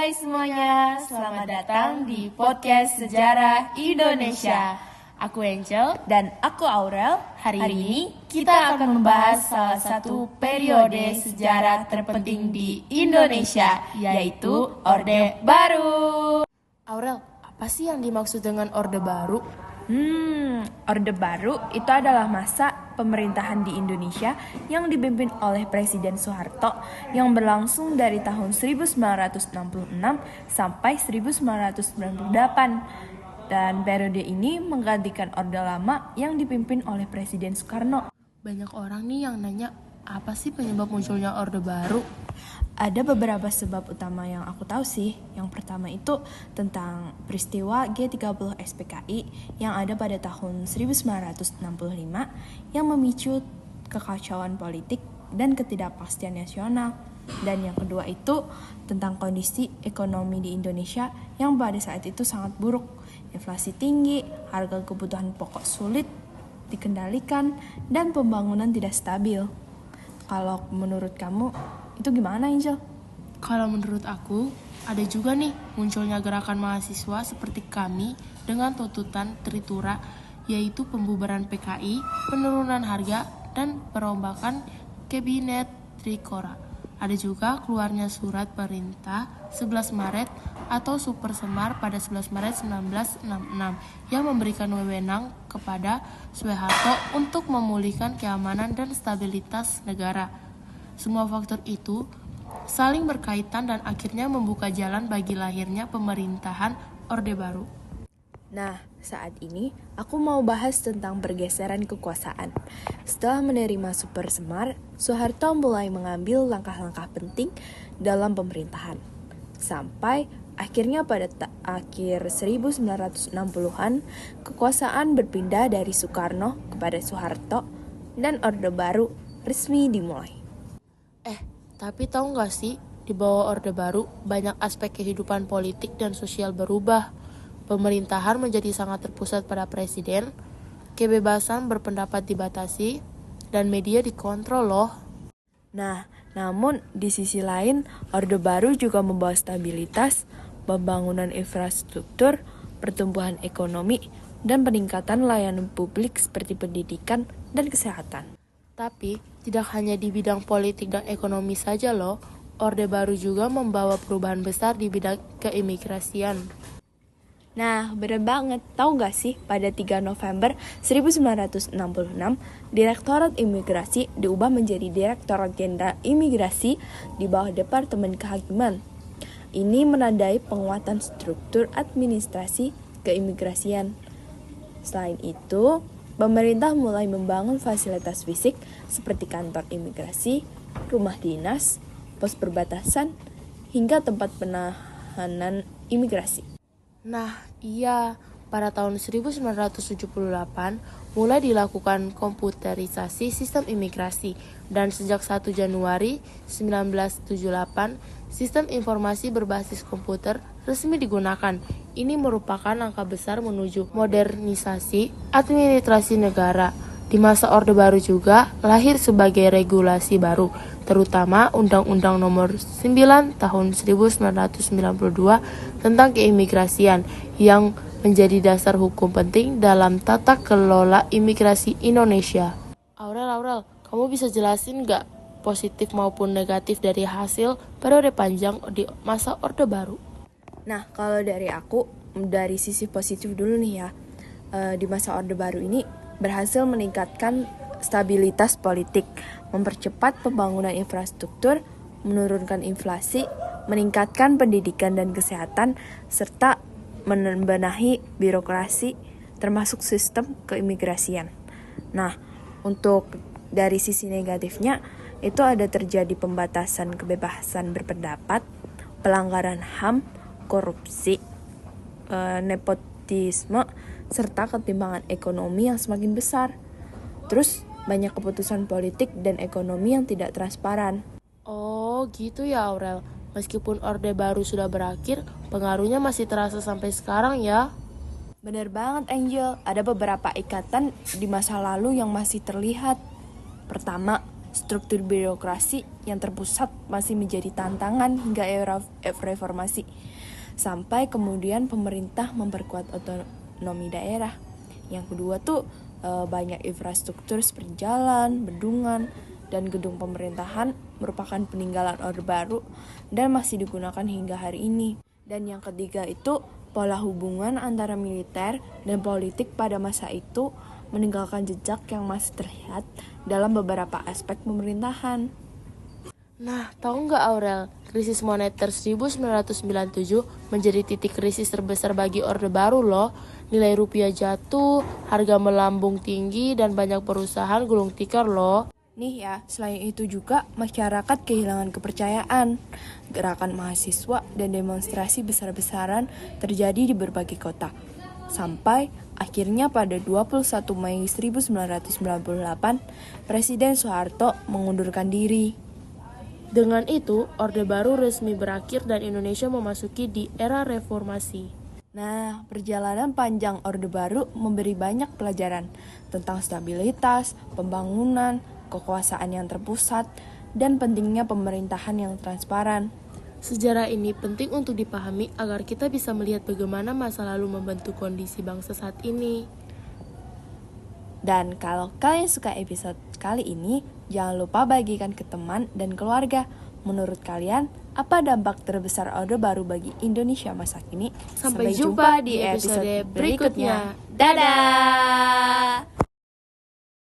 Hai semuanya, selamat datang di podcast Sejarah Indonesia. Aku Angel dan aku Aurel. Hari ini kita akan membahas salah satu periode sejarah terpenting di Indonesia, yaitu Orde Baru. Aurel, apa sih yang dimaksud dengan Orde Baru? Orde Baru itu adalah masa pemerintahan di Indonesia yang dipimpin oleh Presiden Soeharto yang berlangsung dari tahun 1966 sampai 1998. Dan periode ini menggantikan Orde Lama yang dipimpin oleh Presiden Soekarno. Banyak orang nih yang nanya, apa sih penyebab munculnya Orde Baru? Ada beberapa sebab utama yang aku tahu sih. Yang pertama itu tentang peristiwa G30 SPKI yang ada pada tahun 1965 yang memicu kekacauan politik dan ketidakpastian nasional. Dan yang kedua itu tentang kondisi ekonomi di Indonesia yang pada saat itu sangat buruk. Inflasi tinggi, harga kebutuhan pokok sulit dikendalikan, dan pembangunan tidak stabil. Kalau menurut kamu, itu gimana, Angel? Kalau menurut aku, ada juga nih munculnya gerakan mahasiswa seperti kami dengan tuntutan Tritura, yaitu pembubaran PKI, penurunan harga, dan perombakan kabinet Trikora. Ada juga keluarnya surat perintah 11 Maret atau Super Semar pada 11 Maret 1966 yang memberikan wewenang kepada Soeharto untuk memulihkan keamanan dan stabilitas negara. Semua faktor itu saling berkaitan dan akhirnya membuka jalan bagi lahirnya pemerintahan Orde Baru. Nah, saat ini aku mau bahas tentang pergeseran kekuasaan. Setelah menerima Super Semar, Soeharto mulai mengambil langkah-langkah penting dalam pemerintahan. Sampai akhirnya pada akhir 1960-an, kekuasaan berpindah dari Soekarno kepada Soeharto dan Orde Baru resmi dimulai. Tapi tahu nggak sih, di bawah Orde Baru banyak aspek kehidupan politik dan sosial berubah. Pemerintahan menjadi sangat terpusat pada presiden, kebebasan berpendapat dibatasi, dan media dikontrol loh. Nah, namun di sisi lain, Orde Baru juga membawa stabilitas, pembangunan infrastruktur, pertumbuhan ekonomi, dan peningkatan layanan publik seperti pendidikan dan kesehatan. Tapi, tidak hanya di bidang politik dan ekonomi saja loh, Orde Baru juga membawa perubahan besar di bidang keimigrasian. Nah, bener banget. Tahu gak sih, pada 3 November 1966, Direktorat Imigrasi diubah menjadi Direktorat Jenderal Imigrasi di bawah Departemen Kehakiman. Ini menandai penguatan struktur administrasi keimigrasian. Selain itu, pemerintah mulai membangun fasilitas fisik seperti kantor imigrasi, rumah dinas, pos perbatasan, hingga tempat penahanan imigrasi. Nah, iya, pada tahun 1978 mulai dilakukan komputerisasi sistem imigrasi dan sejak 1 Januari 1978 sistem informasi berbasis komputer resmi digunakan. Ini merupakan langkah besar menuju modernisasi administrasi negara. Di masa Orde Baru juga lahir sebagai regulasi baru, terutama Undang-Undang Nomor 9 Tahun 1992 tentang keimigrasian yang menjadi dasar hukum penting dalam tata kelola imigrasi Indonesia. Aurel, kamu bisa jelasin nggak positif maupun negatif dari hasil periode panjang di masa Orde Baru? Nah, kalau dari aku, dari sisi positif dulu nih ya, di masa Orde Baru ini berhasil meningkatkan stabilitas politik, mempercepat pembangunan infrastruktur, menurunkan inflasi, meningkatkan pendidikan dan kesehatan, serta membenahi birokrasi termasuk sistem keimigrasian. Nah, untuk dari sisi negatifnya, itu ada terjadi pembatasan kebebasan berpendapat, pelanggaran HAM, korupsi, nepotisme, serta ketimpangan ekonomi yang semakin besar. Terus banyak keputusan politik dan ekonomi yang tidak transparan. Oh gitu ya Aurel, meskipun Orde Baru sudah berakhir, pengaruhnya masih terasa sampai sekarang ya. Bener banget Angel, ada beberapa ikatan di masa lalu yang masih terlihat. Pertama, struktur birokrasi yang terpusat masih menjadi tantangan hingga era reformasi. Sampai kemudian pemerintah memperkuat otonomi daerah. Yang kedua tuh banyak infrastruktur seperti jalan, bendungan, dan gedung pemerintahan merupakan peninggalan Orde Baru dan masih digunakan hingga hari ini. Dan yang ketiga itu pola hubungan antara militer dan politik pada masa itu meninggalkan jejak yang masih terlihat dalam beberapa aspek pemerintahan. Nah, tahu nggak Aurel, krisis moneter 1997 menjadi titik krisis terbesar bagi Orde Baru loh. Nilai rupiah jatuh, harga melambung tinggi, dan banyak perusahaan gulung tikar loh. Nih ya, selain itu juga masyarakat kehilangan kepercayaan. Gerakan mahasiswa dan demonstrasi besar-besaran terjadi di berbagai kota. Sampai akhirnya pada 21 Mei 1998, Presiden Soeharto mengundurkan diri. Dengan itu, Orde Baru resmi berakhir dan Indonesia memasuki di era reformasi. Nah, perjalanan panjang Orde Baru memberi banyak pelajaran tentang stabilitas, pembangunan, kekuasaan yang terpusat, dan pentingnya pemerintahan yang transparan. Sejarah ini penting untuk dipahami agar kita bisa melihat bagaimana masa lalu membentuk kondisi bangsa saat ini. Dan kalau kalian suka episode kali ini, jangan lupa bagikan ke teman dan keluarga. Menurut kalian, apa dampak terbesar Orde Baru bagi Indonesia masa kini? Sampai jumpa di episode berikutnya. Dadah!